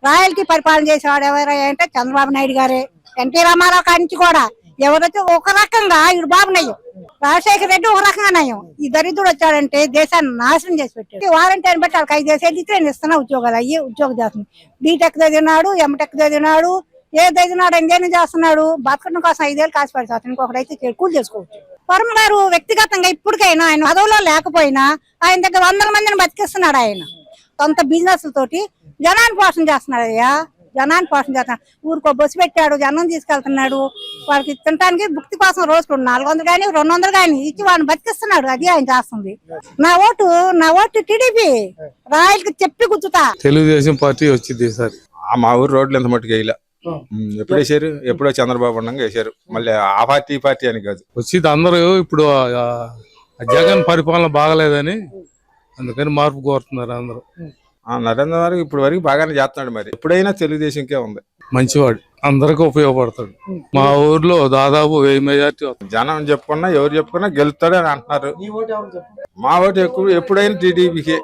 రాయలటీ పరిపాలన చేసేవాడు ఎవరైనా అంటే చంద్రబాబు నాయుడు గారే. ఎన్టీ రామారావు కానించి కూడా ఎవరైతే ఒక రకంగా ఇడు బాబు నయ్యం, రాజశేఖర రెడ్డి ఒక రకంగా నయం. ఈ దరిద్రుడు వచ్చాడంటే దేశాన్ని నాశనం చేసి పెట్టాడు. వారంటీర్ని బట్టి వాళ్ళకి 5 చేసేది నేను ఇస్తున్నా ఉద్యోగాలు, అయ్యి ఉద్యోగం చేస్తున్నాడు. బీటెక్ చదివినాడు, ఎంటెక్ చదివినాడు, ఏ చదివినాడు ఇంకేం చేస్తున్నాడు. బతకడం కోసం 5 ఏళ్ళు కాసి పడిపోతాడు. ఇంకొకరైతే కూలి చేసుకోవచ్చు. వర్మ గారు వ్యక్తిగతంగా ఇప్పటికైనా ఆయన పదవులో లేకపోయినా ఆయన దగ్గర 100 మందిని బతికిస్తున్నాడు. ఆయన సొంత బిజినెస్ తోటి జనాన్ని పోషణ చేస్తున్నాడు. అయ్యా జనాన్ని పోషణ చేస్తున్నాడు. ఊరికో బస్సు పెట్టాడు, జనం తీసుకెళ్తున్నాడు. వాళ్ళకి తినడానికి భుక్తి కోసం రోజుకు 400 కానీ 200 కానీ ఇచ్చి వాళ్ళని బతికిస్తున్నాడు. అది ఆయన చేస్తుంది. నా ఓటు టీడీపీ రాయలకి చెప్పి గుర్తుతా. తెలుగుదేశం పార్టీ వచ్చింది సార్. మా ఊరు రోడ్లు ఎంత మట్టుకు వేయలే. ఎప్పుడు వేసారు? ఎప్పుడో చంద్రబాబు ఉండగా వేసారు. మళ్ళీ ఆ పార్టీ ఈ పార్టీ అని కాదు వచ్చింది. అందరూ ఇప్పుడు జగన్ పరిపాలన బాగలేదని అందుకని మార్పు కోరుతున్నారు అందరూ. నరేంద్ర వరకు ఇప్పుడు వరకు బాగానే చేస్తున్నాడు. మరి ఎప్పుడైనా తెలుగుదేశంకే ఉంది. మంచివాడు, అందరికి ఉపయోగపడతాడు. మా ఊర్లో దాదాపు 1000 మెజార్టీ. జనం చెప్పుకున్నా ఎవరు చెప్పుకున్నా గెలుస్తాడు అని అంటున్నారు. మా ఓటు ఎక్కువ ఎప్పుడైనా టీడీపీకే.